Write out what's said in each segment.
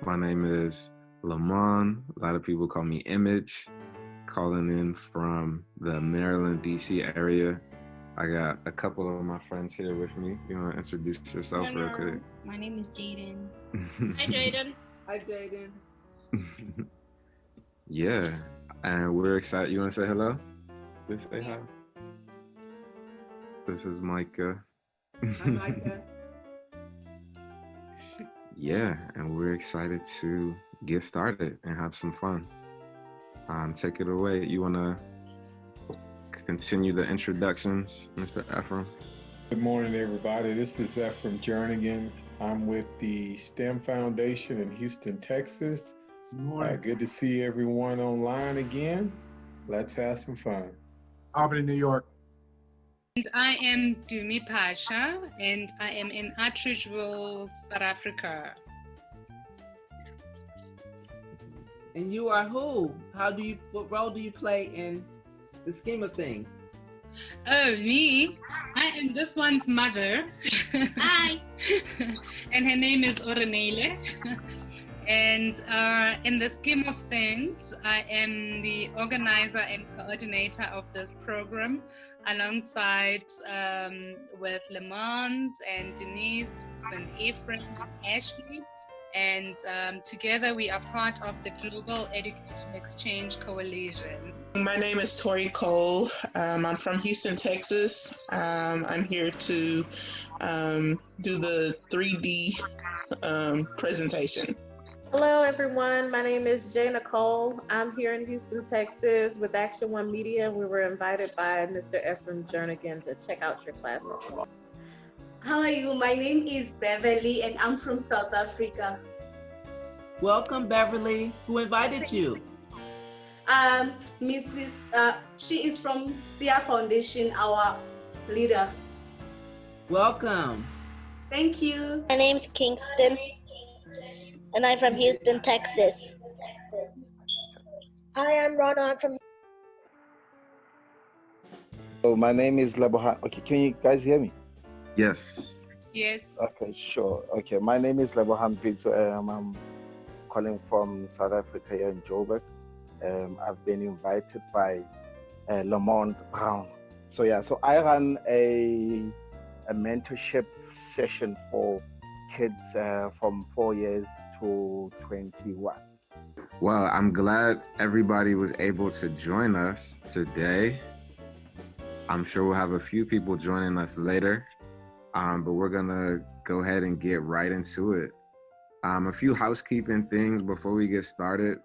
My name is Lamont. A lot of people call me Image. Calling in from the Maryland, D.C. area. I got a couple of my friends here with me. You want to introduce yourself real quick? My name is Jaden. Hi, Jaden. Hi, Jaden. Yeah, and we're excited. You want to say hello? Just say hi. This is Micah. Hi, Micah. Yeah, and we're excited to get started and have some fun. Take it away. You want to continue the introductions, Mr. Ephraim? Good morning, everybody. This is Ephraim Jernigan. I'm with the STEM Foundation in Houston, Texas. Good to see everyone online again. Let's have some fun. Albany, New York. And I am Dumi Pasha, and I am in Atteridgeville, South Africa. And you are who? What role do you play in the scheme of things? Oh, me? I am this one's mother. Hi. And her name is Orenele. And in the scheme of things, I am the organizer and coordinator of this program, alongside with Lamont and Denise and Ephraim and Ashley. And together we are part of the Global Education Exchange Coalition. My name is Tori Cole. I'm from Houston, Texas. I'm here to do the 3D presentation. Hello, everyone. My name is Jay Nicole. I'm here in Houston, Texas with Action One Media. We were invited by Mr. Ephraim Jernigan to check out your classes. How are you? My name is Beverly and I'm from South Africa. Welcome, Beverly. Who invited you? She is from TIA Foundation, our leader. Welcome. Thank you. My name's Kingston and I'm from Houston, Texas. Hi, I'm Rana. I'm from. So my name is Lebohan. Okay, can you guys hear me? Yes. Yes. Okay, sure. Okay, my name is Lebohan Pizzo. I'm calling from South Africa here in Joburg. I've been invited by Lamont Brown. So I run a mentorship session for kids from 4 years to 21. Well, I'm glad everybody was able to join us today. I'm sure we'll have a few people joining us later, but we're gonna go ahead and get right into it. A few housekeeping things before we get started.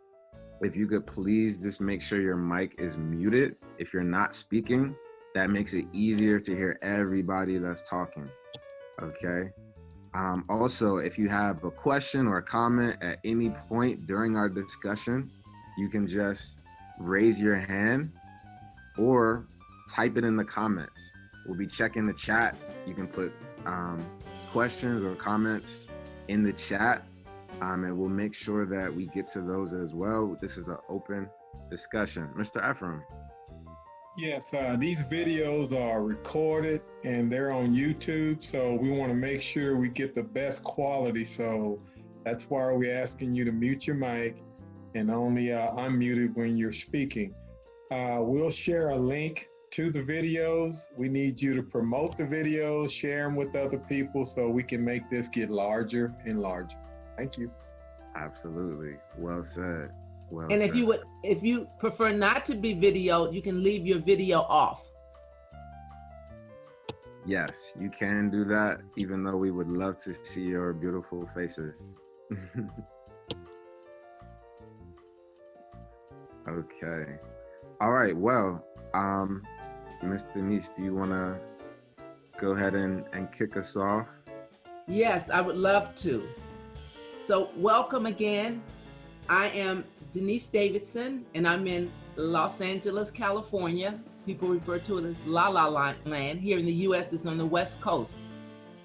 If you could please just make sure your mic is muted. If you're not speaking, that makes it easier to hear everybody that's talking, okay? Also, if you have a question or a comment at any point during our discussion, you can just raise your hand or type it in the comments. We'll be checking the chat. You can put questions or comments in the chat, and we'll make sure that we get to those as well. This is an open discussion. Mr. Ephraim. Yes, these videos are recorded and they're on YouTube, so we want to make sure we get the best quality. So that's why we're asking you to mute your mic and only unmute it when you're speaking. We'll share a link to the videos. We need you to promote the videos, share them with other people so we can make this get larger and larger. Thank you. Absolutely. Well said. Well And said. if you prefer not to be videoed, you can leave your video off. Yes, you can do that, even though we would love to see your beautiful faces. Okay. All right. Well, Ms. Denise, do you want to go ahead and kick us off? Yes, I would love to. So welcome again. I am Denise Davidson, and I'm in Los Angeles, California. People refer to it as La La Land. Here in the U.S., it's on the West Coast.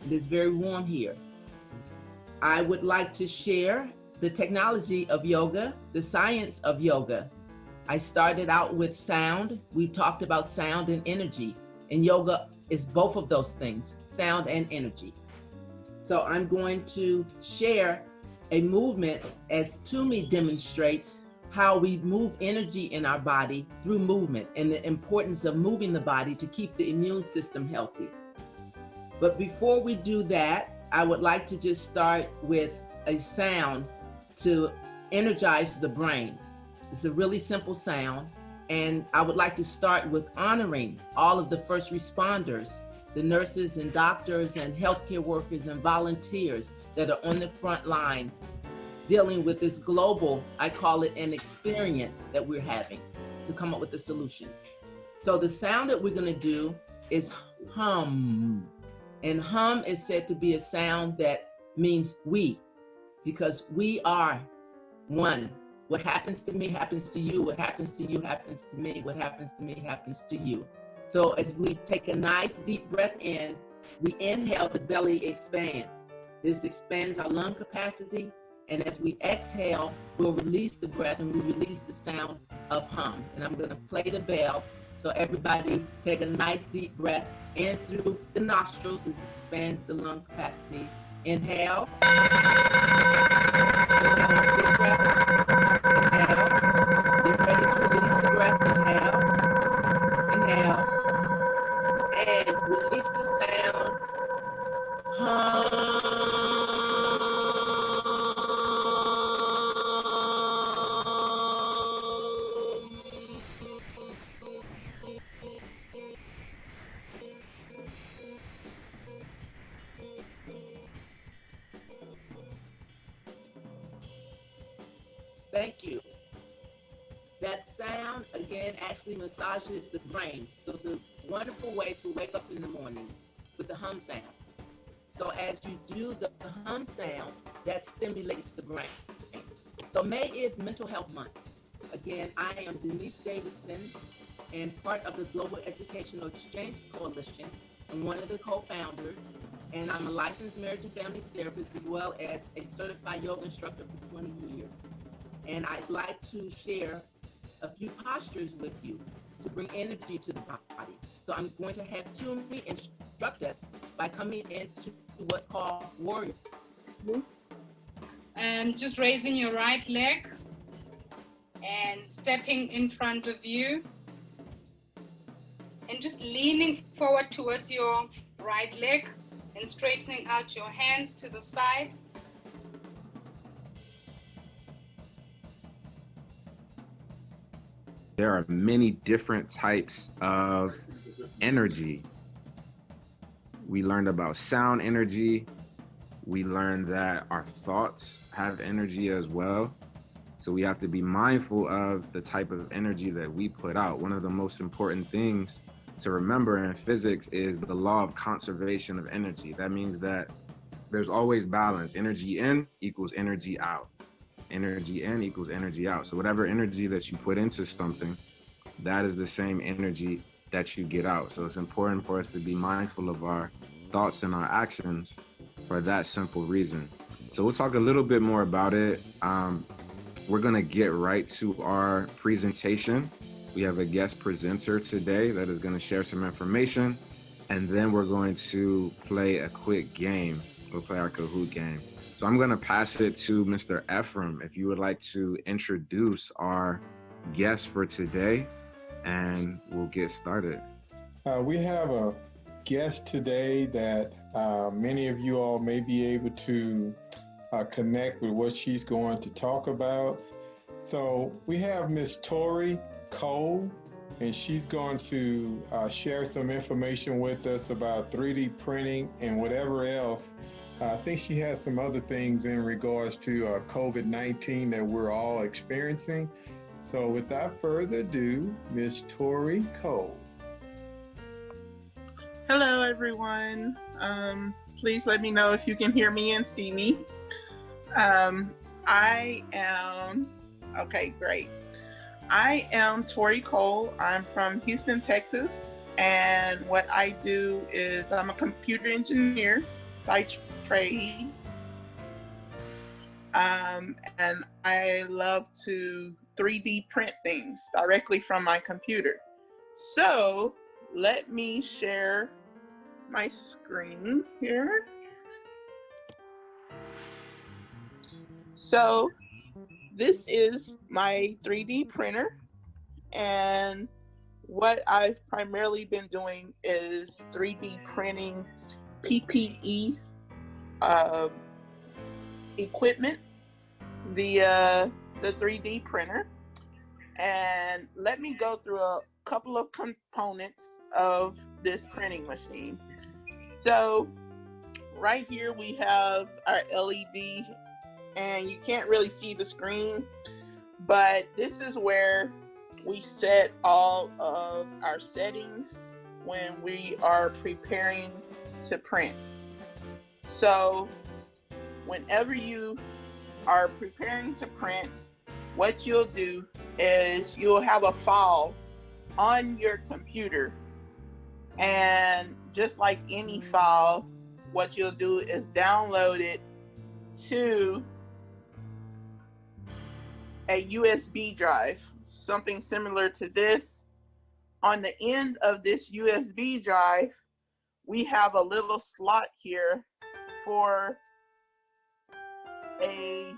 It is very warm here. I would like to share the technology of yoga, the science of yoga. I started out with sound. We've talked about sound and energy, and yoga is both of those things, sound and energy. So I'm going to share a movement, as Toomey demonstrates, how we move energy in our body through movement and the importance of moving the body to keep the immune system healthy. But before we do that, I would like to just start with a sound to energize the brain. It's a really simple sound. And I would like to start with honoring all of the first responders, the nurses and doctors and healthcare workers and volunteers that are on the front line dealing with this global, I call it an experience that we're having to come up with a solution. So the sound that we're gonna do is hum. And hum is said to be a sound that means we, because we are one. What happens to me happens to you. What happens to you happens to me. What happens to me happens to you. So as we take a nice deep breath in, we inhale, the belly expands. This expands our lung capacity. And as we exhale, we'll release the breath and we release the sound of hum. And I'm gonna play the bell. So everybody take a nice deep breath in through the nostrils. This expands the lung capacity. Inhale. Inhale, big breath. Inhale. Get ready to release the breath. Inhale. Inhale. And release the sound. Hum. Thank you. That sound, again, actually massages the brain. So it's a wonderful way to wake up in the morning with the hum sound. So as you do the hum sound, that stimulates the brain. So May is Mental Health Month. Again, I am Denise Davidson and part of the Global Educational Exchange Coalition. I'm one of the co-founders, and I'm a licensed marriage and family therapist as well as a certified yoga instructor for 20 years. And I'd like to share a few postures with you to bring energy to the body. So I'm going to have Toomey instruct us by coming into what's called warrior. And just raising your right leg and stepping in front of you and just leaning forward towards your right leg and straightening out your hands to the side. There are many different types of energy. We learned about sound energy. We learned that our thoughts have energy as well. So we have to be mindful of the type of energy that we put out. One of the most important things to remember in physics is the law of conservation of energy. That means that there's always balance. Energy in equals energy out. Energy in equals energy out. So whatever energy that you put into something, that is the same energy that you get out. So it's important for us to be mindful of our thoughts and our actions for that simple reason. So we'll talk a little bit more about it. We're gonna get right to our presentation. We have a guest presenter today that is gonna share some information, and then we're going to play a quick game. We'll play our Kahoot game. So I'm gonna pass it to Mr. Ephraim, if you would like to introduce our guest for today, and we'll get started. We have a guest today that many of you all may be able to connect with what she's going to talk about. So we have Miss Tori Cole, and she's going to share some information with us about 3D printing and whatever else. I think she has some other things in regards to COVID-19 that we're all experiencing. So without further ado, Miss Tori Cole. Hello, everyone. Please let me know if you can hear me and see me. Okay, great. I am Tori Cole. I'm from Houston, Texas. And what I do is I'm a computer engineer by trade. And I love to 3D print things directly from my computer. So let me share my screen here. So this is my 3D printer, and what I've primarily been doing is 3D printing PPE equipment via the 3D printer. And let me go through a couple of components of this printing machine. So right here we have our LED, and you can't really see the screen, but this is where we set all of our settings when we are preparing to print. So whenever you are preparing to print, what you'll do is you'll have a file on your computer, and just like any file, what you'll do is download it to a USB drive, something similar to this. On the end of this USB drive, we have a little slot here for a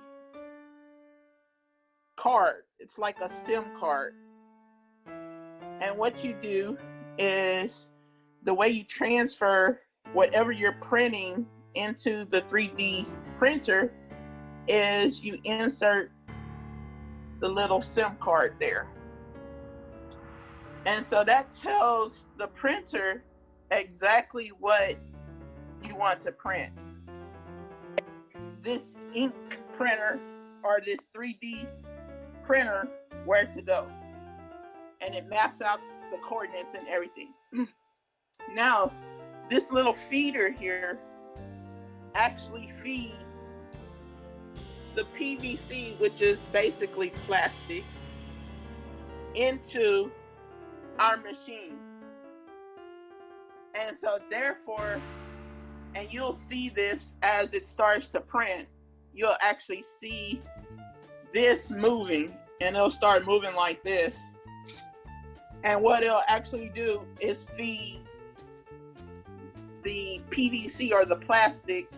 card. It's like a SIM card. And what you do is the way you transfer whatever you're printing into the 3D printer is you insert the little SIM card there. And so that tells the printer exactly what you want to print. This ink printer or this 3D printer, where to go. And it maps out the coordinates and everything. Now, this little feeder here actually feeds the PVC, which is basically plastic, into our machine. And so therefore, and you'll see this as it starts to print, you'll actually see this moving, and it'll start moving like this. And what it'll actually do is feed the PVC or the plastic,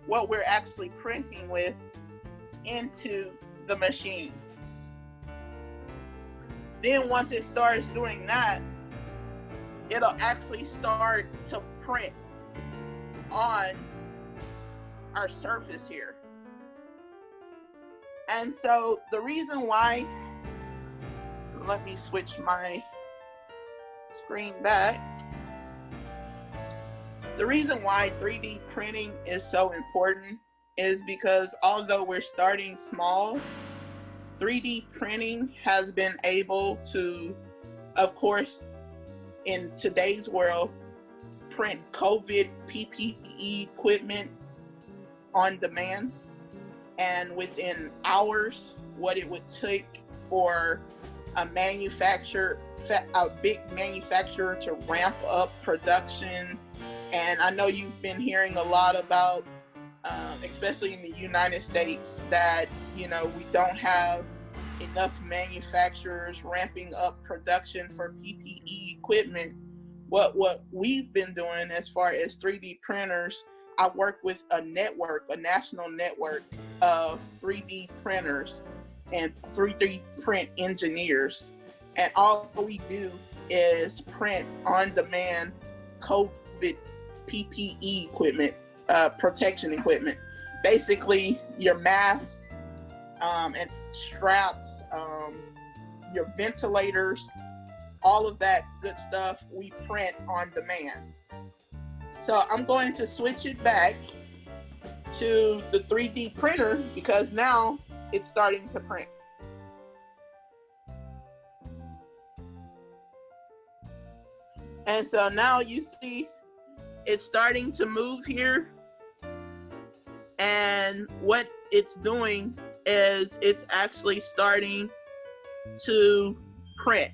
what we're actually printing with, into the machine. Then once it starts doing that, it'll actually start to print on our surface here. And so the reason why, let me switch my screen back. The reason why 3D printing is so important is because although we're starting small, 3D printing has been able to, of course, in today's world, print COVID PPE equipment on demand, and within hours, what it would take for a big manufacturer to ramp up production. And I know you've been hearing a lot about, especially in the United States, that, we don't have enough manufacturers ramping up production for PPE equipment. What we've been doing as far as 3D printers, I work with a national network of 3D printers and 3D print engineers. And all we do is print on-demand COVID PPE equipment, protection equipment. Basically, your masks and straps, your ventilators, all of that good stuff we print on demand. So I'm going to switch it back to the 3D printer because now it's starting to print. And so now you see it's starting to move here. And what it's doing is it's actually starting to print.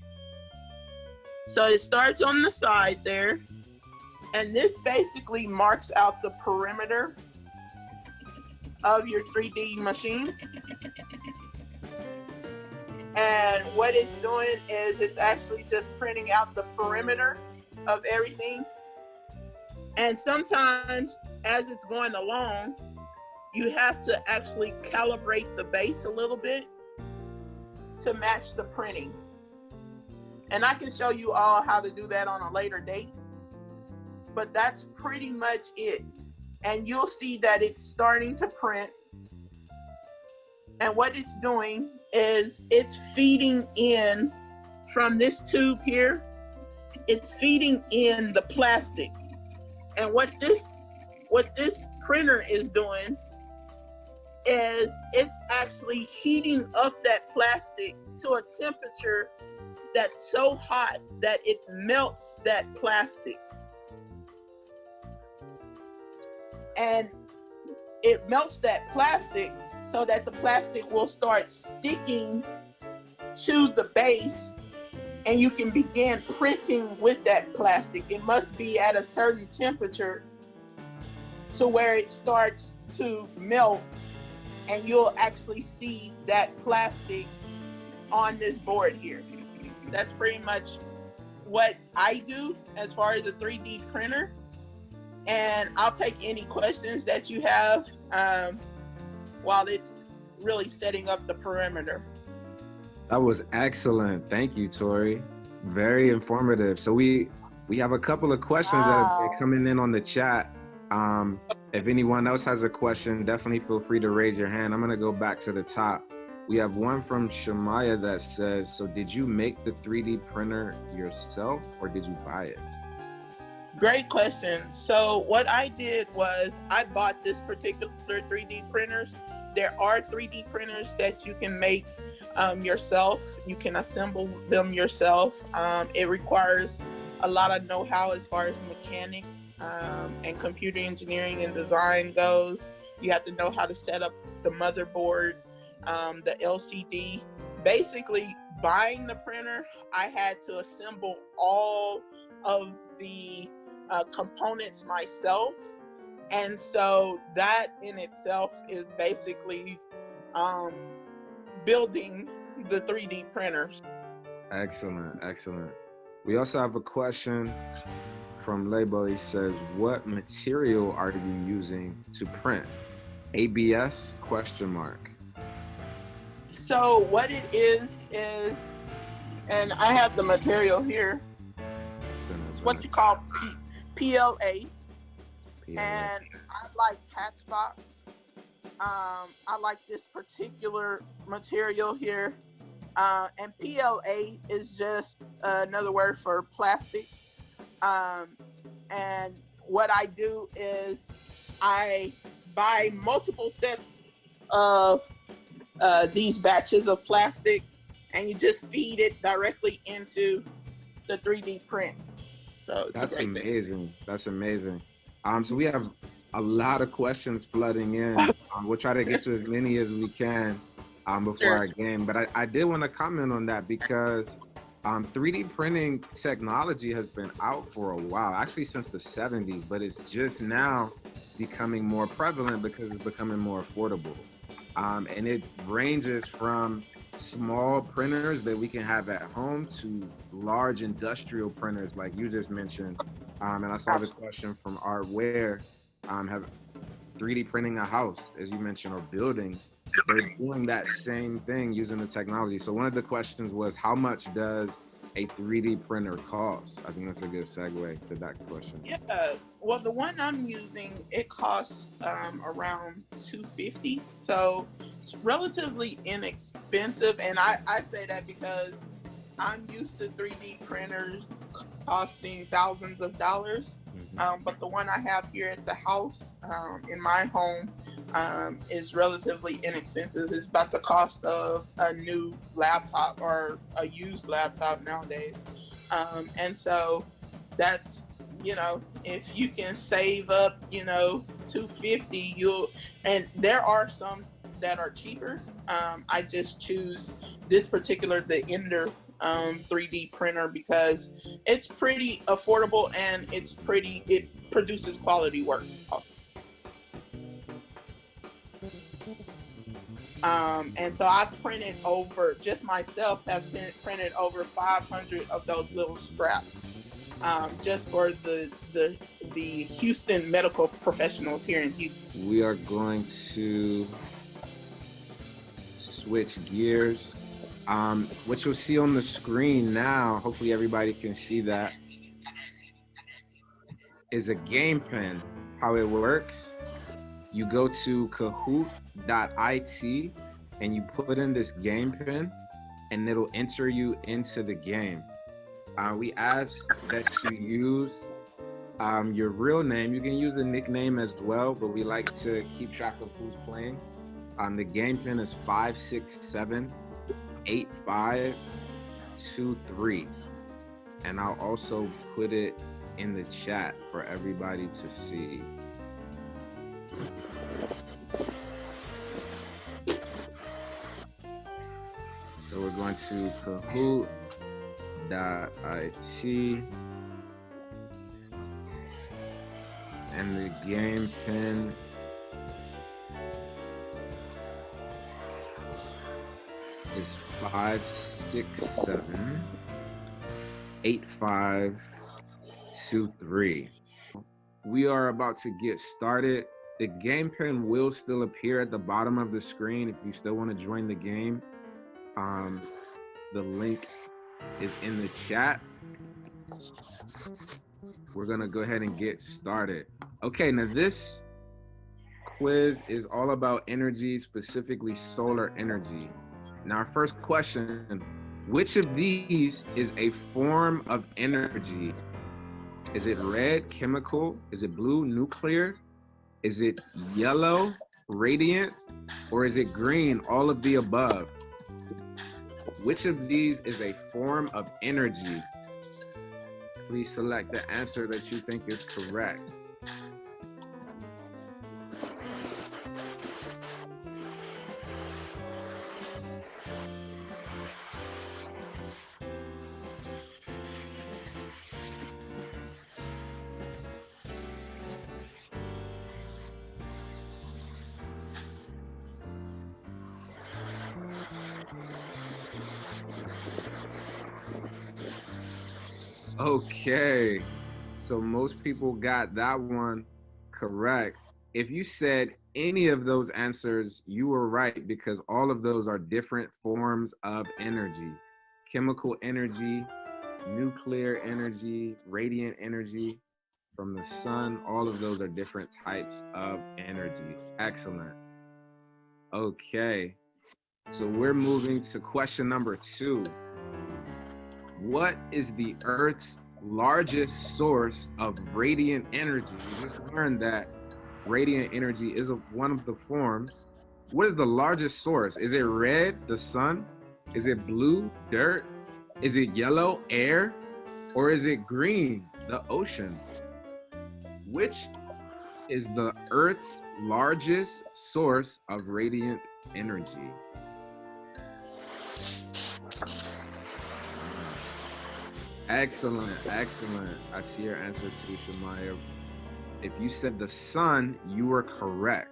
So it starts on the side there. And this basically marks out the perimeter of your 3D machine. And what it's doing is it's actually just printing out the perimeter of everything. And sometimes as it's going along, you have to actually calibrate the base a little bit to match the printing. And I can show you all how to do that on a later date, but that's pretty much it. And you'll see that it's starting to print. And what it's doing is it's feeding in from this tube here, it's feeding in the plastic. And what this printer is doing is it's actually heating up that plastic to a temperature that's so hot that it melts that plastic. And it melts that plastic so that the plastic will start sticking to the base and you can begin printing with that plastic. It must be at a certain temperature to where it starts to melt and you'll actually see that plastic on this board here. That's pretty much what I do as far as a 3D printer. And I'll take any questions that you have while it's really setting up the perimeter. That was excellent. Thank you, Tori. Very informative. So we have a couple of questions that have been coming in on the chat. If anyone else has a question, definitely feel free to raise your hand. I'm gonna go back to the top. We have one from Shamaya that says, so did you make the 3D printer yourself or did you buy it? Great question. So what I did was I bought this particular 3D printers. There are 3D printers that you can make yourself. You can assemble them yourself. It requires a lot of know-how as far as mechanics and computer engineering and design goes. You have to know how to set up the motherboard, the LCD. Basically, buying the printer, I had to assemble all of the components myself. And so that in itself is basically building the 3D printers. Excellent, excellent. We also have a question from Label. He says, what material are you using to print? ABS ? So what it is, and I have the material here, it's what you call PLA. And I like Hatchbox. I like this particular material here. And PLA is just another word for plastic. And what I do is I buy multiple sets of these batches of plastic, and you just feed it directly into the 3D print. So it's that's a great amazing. That's amazing. So we have a lot of questions flooding in. We'll try to get to as many as we can before our game. But I did want to comment on that because 3D printing technology has been out for a while, actually since the 70s, but it's just now becoming more prevalent because it's becoming more affordable. And it ranges from small printers that we can have at home to large industrial printers like you just mentioned. And I saw this question from Art Ware, have 3D printing a house, as you mentioned, or buildings. They're doing that same thing using the technology. So one of the questions was, how much does a 3D printer cost? I think that's a good segue to that question. Yeah, well, the one I'm using, it costs around $250. So it's relatively inexpensive. And I say that because I'm used to 3D printers costing thousands of dollars. But the one I have here at the house, in my home, is relatively inexpensive. It's about the cost of a new laptop or a used laptop nowadays. And so that's, if you can save up, $250, and there are some that are cheaper. I just choose this particular, the Ender 3D printer, because it's pretty affordable and it produces quality work also. And so I've printed over, just myself have printed over 500 of those little straps. just for the Houston medical professionals here in Houston. We are going to switch gears. What you'll see on the screen now, hopefully everybody can see that, is a game pin. How it works, you go to Kahoot.it and you put in this game pin and it'll enter you into the game. We ask that you use your real name. You can use a nickname as well, but we like to keep track of who's playing. The game pin is 567-8523. And I'll also put it in the chat for everybody to see. So we're going to Kahoot.it and the game pin is 567-8523. We are about to get started. The game pin will still appear at the bottom of the screen if you still want to join the game. The link is in the chat. We're gonna go ahead and get started. Okay, now this quiz is all about energy, specifically solar energy. Now our first question, which of these is a form of energy? Is it red, chemical? Is it blue, nuclear? Is it yellow, radiant? Or is it green, all of the above? Which of these is a form of energy? Please select the answer that you think is correct. Okay, so most people got that one correct. If you said any of those answers, you were right, because all of those are different forms of energy. Chemical energy, nuclear energy, radiant energy from the sun, all of those are different types of energy. Excellent. Okay, so we're moving to question number 2. What is the Earth's largest source of radiant energy? We just learned that radiant energy is one of the forms. What is the largest source? Is it red, the sun? Is it blue, dirt? Is it yellow, air? Or is it green, the ocean? Which is the Earth's largest source of radiant energy? Excellent, excellent. I see your answer too, Shamaya. If you said the sun, you were correct.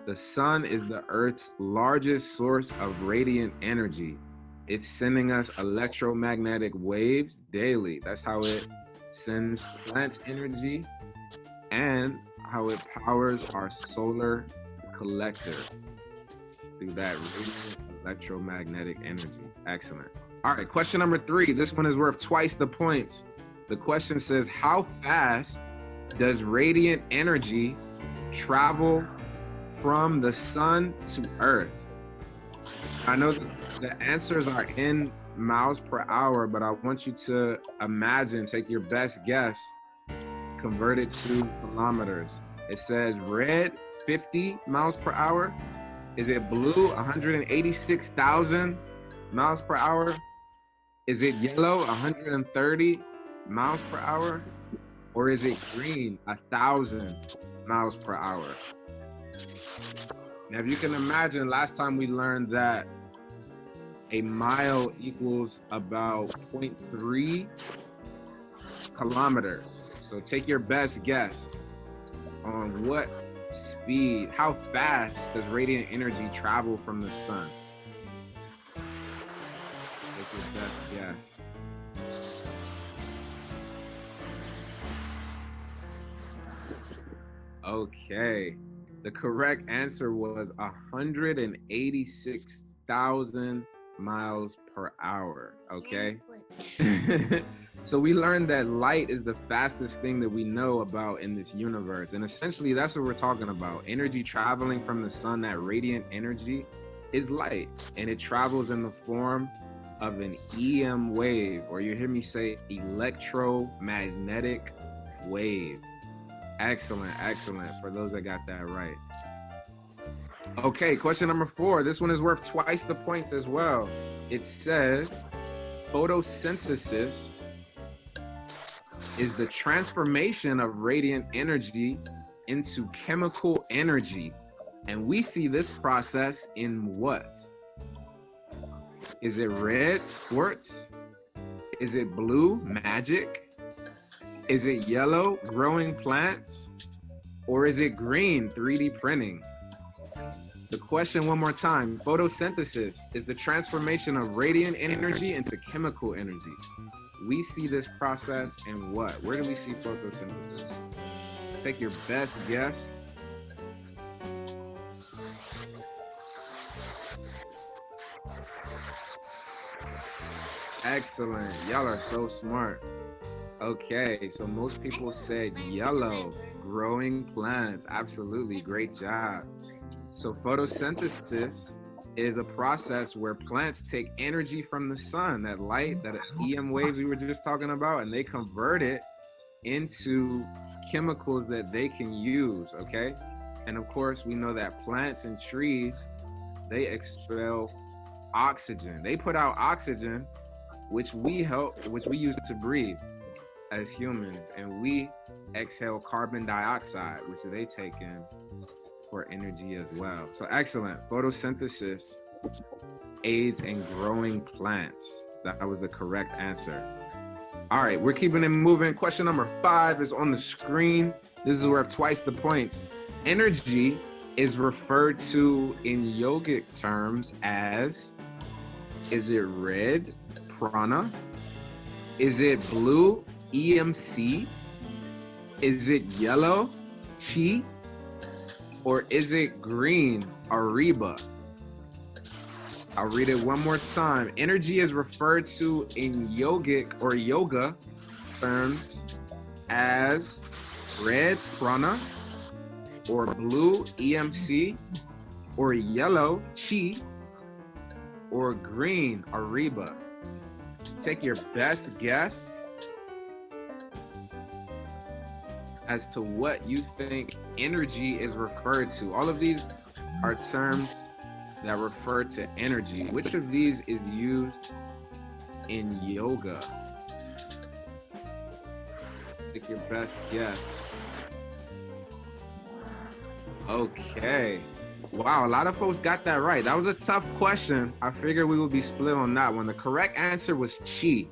The sun is the Earth's largest source of radiant energy. It's sending us electromagnetic waves daily. That's how it sends plant energy and how it powers our solar collector through that radiant electromagnetic energy. Excellent. All right, question number 3. This one is worth twice the points. The question says, how fast does radiant energy travel from the sun to Earth? I know the answers are in miles per hour, but I want you to imagine, take your best guess, convert it to kilometers. It says red, 50 miles per hour. Is it blue, 186,000 miles per hour? Is it yellow, 130 miles per hour? Or is it green, 1,000 miles per hour? Now, if you can imagine, last time we learned that a mile equals about 0.3 kilometers. So take your best guess on what speed, how fast does radiant energy travel from the sun? Take your best guess. Okay. The correct answer was 186,000 miles per hour. Okay. So we learned that light is the fastest thing that we know about in this universe. And essentially, that's what we're talking about. Energy traveling from the sun, that radiant energy, is light. And it travels in the form of an EM wave, or you hear me say electromagnetic wave. Excellent, excellent. For those that got that right. Okay, question number 4. This one is worth twice the points as well. It says, photosynthesis is the transformation of radiant energy into chemical energy. And we see this process in what? Is it red, sports? Is it blue, magic? Is it yellow, growing plants? Or is it green, 3D printing? The question one more time. Photosynthesis is the transformation of radiant energy into chemical energy. We see this process in what? Where do we see photosynthesis? Take your best guess. Excellent. Y'all are so smart. Okay, so most people said yellow, growing plants. Absolutely, great job. So photosynthesis is a process where plants take energy from the sun, that light, that EM waves we were just talking about, and they convert it into chemicals that they can use, okay? And of course, we know that plants and trees, they expel oxygen. They put out oxygen, which we use to breathe as humans, and we exhale carbon dioxide, which they take in for energy as well. So excellent. Photosynthesis aids in growing plants. That was the correct answer. All right, we're keeping it moving. Question number 5 is on the screen. This is worth twice the points. Energy is referred to in yogic terms as, is it red, prana? Is it blue, EMC? Is it yellow, chi? Or is it green, ariba? I'll read it one more time. Energy is referred to in yogic or yoga terms as red, prana, or blue, EMC, or yellow, chi, or green, ariba. Take your best guess as to what you think energy is referred to. All of these are terms that refer to energy. Which of these is used in yoga? Take your best guess. Okay. Wow, a lot of folks got that right. That was a tough question. I figured we would be split on that one. The correct answer was chi.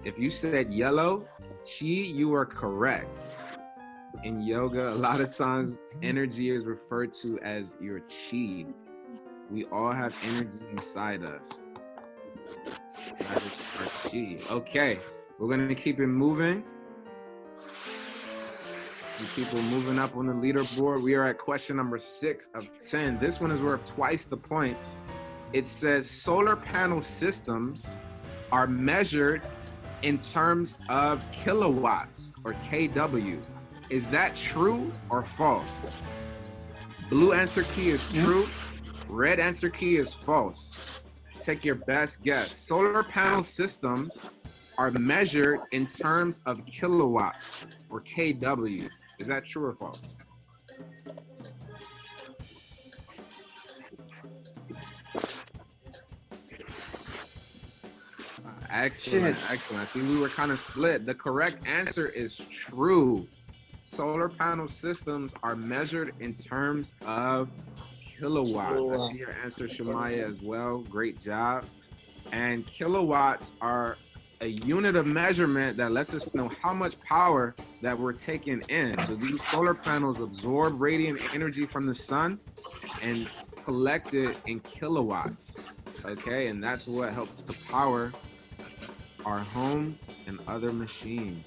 If you said yellow, chi, you are correct. In yoga, a lot of times energy is referred to as your chi. We all have energy inside us. That is our chi. Okay, we're gonna keep it moving. People moving up on the leaderboard. We are at question number 6 of 10. This one is worth twice the points. It says solar panel systems are measured in terms of kilowatts or kW. Is that true or false? Blue answer key is true. Red answer key is false. Take your best guess. Solar panel systems are measured in terms of kilowatts or kW. Is that true or false? Excellent, excellent. See, we were kind of split. The correct answer is true. Solar panel systems are measured in terms of kilowatts. I see your answer, Shamaya, as well. Great job. And kilowatts are a unit of measurement that lets us know how much power that we're taking in. So these solar panels absorb radiant energy from the sun and collect it in kilowatts. Okay, and that's what helps to power our homes and other machines.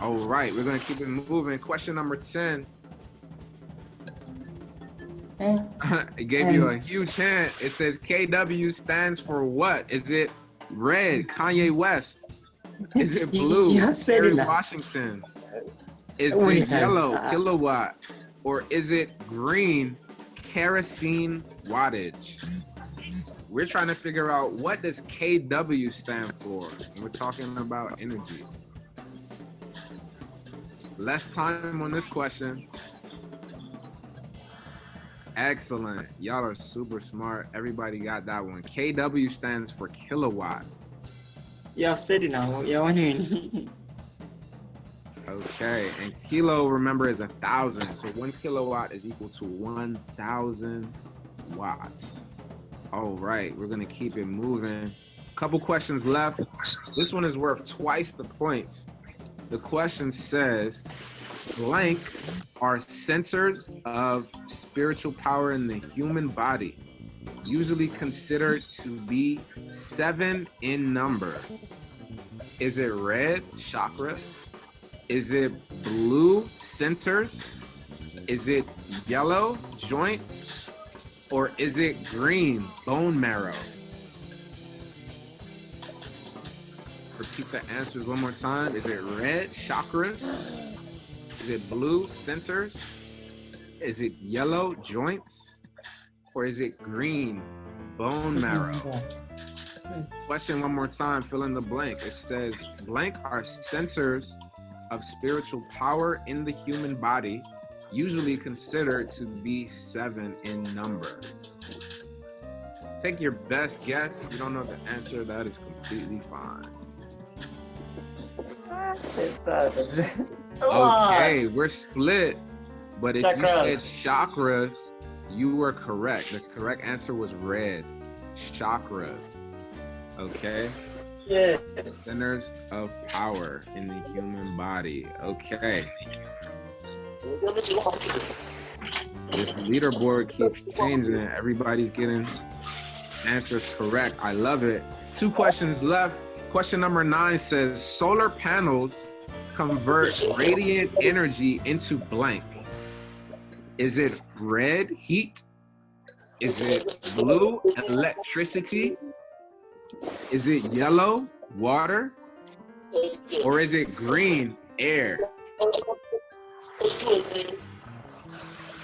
All right, we're gonna keep it moving. Question number 10. It gave you a huge hint. It says KW stands for what? Is it red, Kanye West? Is it blue, Kerry Washington? Is it yellow, kilowatt? Or is it green, kerosene wattage? We're trying to figure out what does KW stand for. And we're talking about energy. Less time on this question. Excellent. Y'all are super smart. Everybody got that one. KW stands for kilowatt. Yeah, I've said it now. Yeah, Okay, and kilo, remember, is 1,000. So 1 kilowatt is equal to 1,000 watts. All right, we're gonna keep it moving. Couple questions left. This one is worth twice the points. The question says, blank are sensors of spiritual power in the human body, usually considered to be 7 in number. Is it red, chakras? Is it blue, sensors? Is it yellow, joints? Or is it green, bone marrow? Repeat the answers one more time. Is it red, chakras? Is it blue, sensors? Is it yellow, joints? Or is it green, bone marrow? Question one more time, fill in the blank. It says, blank are sensors of spiritual power in the human body, usually considered to be 7 in number. Take your best guess. If you don't know the answer, that is completely fine. Okay, we're split, but if you said chakras, you were correct. The correct answer was red, chakras. Okay. Yes. Centers of power in the human body. Okay. This leaderboard keeps changing. Everybody's getting answers correct. I love it. 2 questions left. Question number 9 says, solar panels convert radiant energy into blank. Is it red, heat? Is it blue, electricity? Is it yellow, water? Or is it green, air?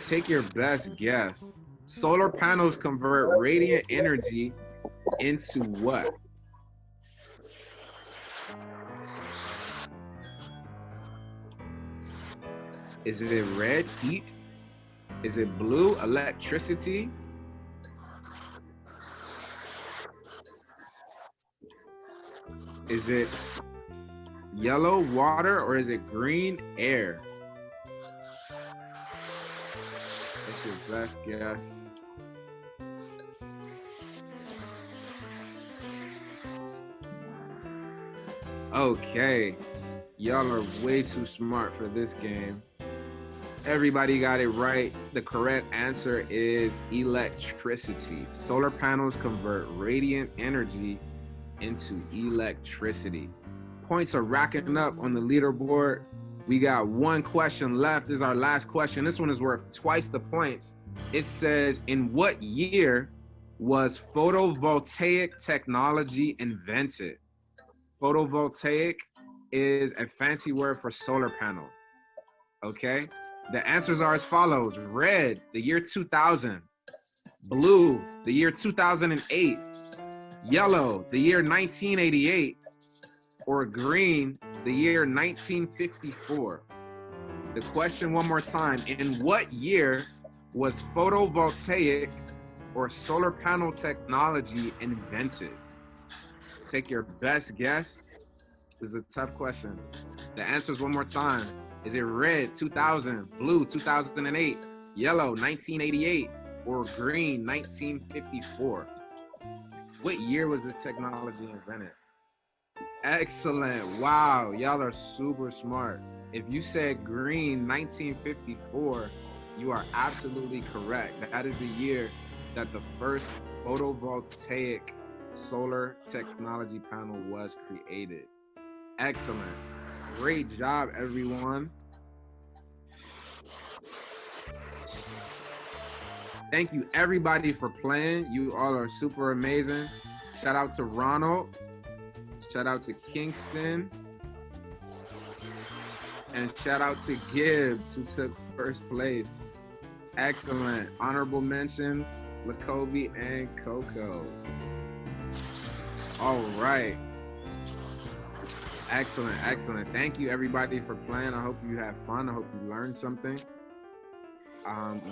Take your best guess. Solar panels convert radiant energy into what? Is it red, heat? Is it blue, electricity? Is it yellow, water, or is it green, air? That's your best guess. Okay, y'all are way too smart for this game. Everybody got it right. The correct answer is electricity. Solar panels convert radiant energy into electricity. Points are racking up on the leaderboard. We got 1 question left. This is our last question. This one is worth twice the points. It says, in what year was photovoltaic technology invented? Photovoltaic is a fancy word for solar panel. Okay? The answers are as follows. Red, the year 2000. Blue, the year 2008. Yellow, the year 1988. Or green, the year 1954. The question one more time. In what year was photovoltaic or solar panel technology invented? Take your best guess. This is a tough question. The answers one more time. Is it red, 2000, blue, 2008, yellow, 1988, or green, 1954? What year was this technology invented? Excellent. Wow, y'all are super smart. If you said green, 1954, you are absolutely correct. That is the year that the first photovoltaic solar technology panel was created. Excellent. Great job, everyone. Thank you, everybody, for playing. You all are super amazing. Shout out to Ronald. Shout out to Kingston. And shout out to Gibbs, who took first place. Excellent. Honorable mentions, Lakobe and Coco. All right. Excellent, excellent. Thank you, everybody, for playing. I hope you had fun. I hope you learned something.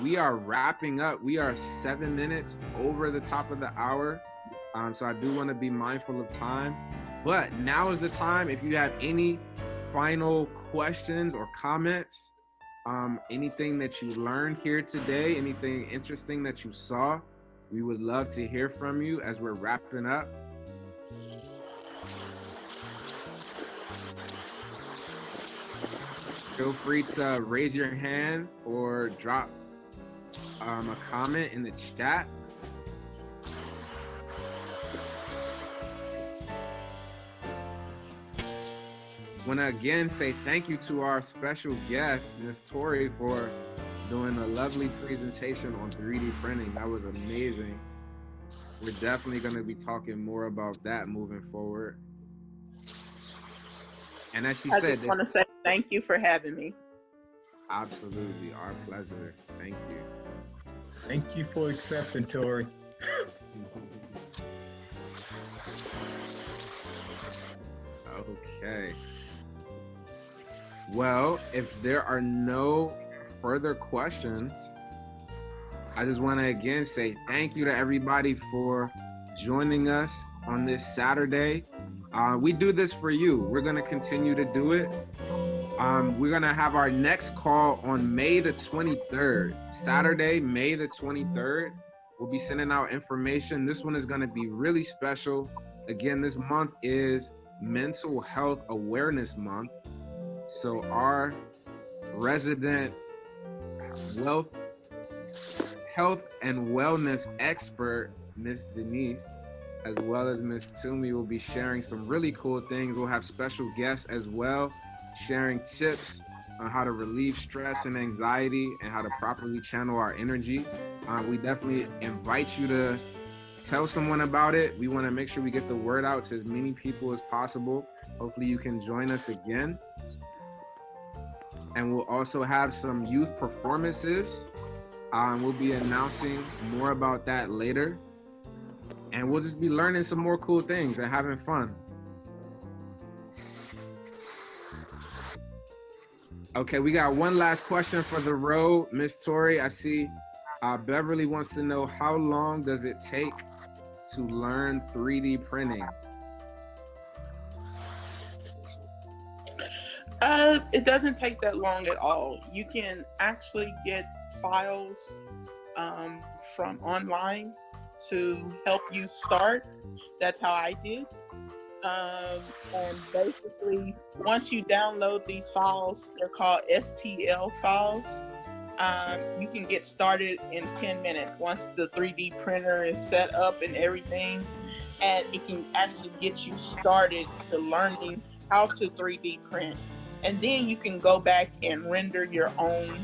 We are wrapping up. We are 7 minutes over the top of the hour. So I do want to be mindful of time. But now is the time. If you have any final questions or comments, anything that you learned here today, anything interesting that you saw, we would love to hear from you as we're wrapping up. Feel free to raise your hand or drop a comment in the chat. I want to again say thank you to our special guest, Ms. Tori, for doing a lovely presentation on 3D printing. That was amazing. We're definitely going to be talking more about that moving forward. And as she said, I just want to say thank you for having me. Absolutely, our pleasure. Thank you. Thank you for accepting, Tori. Okay. Well, if there are no further questions, I just want to again say thank you to everybody for joining us on this Saturday. We do this for you. We're going to continue to do it. We're going to have our next call on May the 23rd, Saturday, May the 23rd. We'll be sending out information. This one is going to be really special. Again, this month is Mental Health Awareness Month. So our resident health and wellness expert, Miss Denise, as well as Miss Toomey, will be sharing some really cool things. We'll have special guests as well, sharing tips on how to relieve stress and anxiety and how to properly channel our energy. We definitely invite you to tell someone about it. We want to make sure we get the word out to as many people as possible. Hopefully you can join us again. And we'll also have some youth performances. We'll be announcing more about that later. And we'll just be learning some more cool things and having fun. Okay, we got one last question for the road. Miss Tori, I see Beverly wants to know, how long does it take to learn 3D printing? It doesn't take that long at all. You can actually get files from online to help you start. That's how I did. And basically, once you download these files, they're called STL files. You can get started in 10 minutes once the 3D printer is set up and everything. And it can actually get you started to learning how to 3D print. And then you can go back and render your own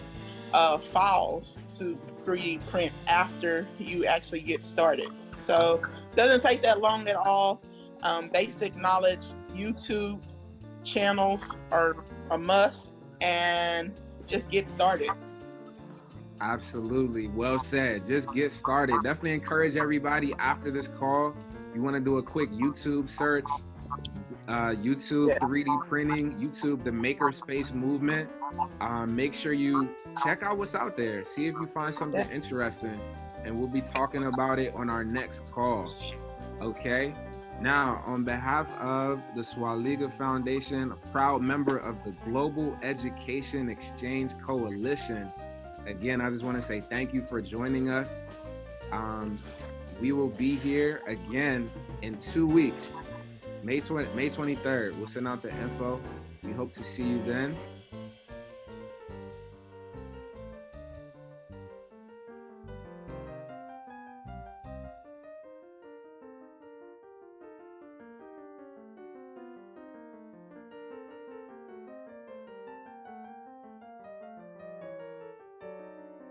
files to 3D print after you actually get started. So it doesn't take that long at all. Basic knowledge, YouTube channels are a must, and just get started. Absolutely, well said. Just get started. Definitely encourage everybody after this call, you want to do a quick YouTube search, YouTube 3D printing, YouTube the Makerspace movement. Make sure you check out what's out there. See if you find something interesting, and we'll be talking about it on our next call. Okay. Now, on behalf of the Swaliga Foundation, a proud member of the Global Education Exchange Coalition, again, I just want to say thank you for joining us. We will be here again in 2 weeks, May 23rd. We'll send out the info. We hope to see you then.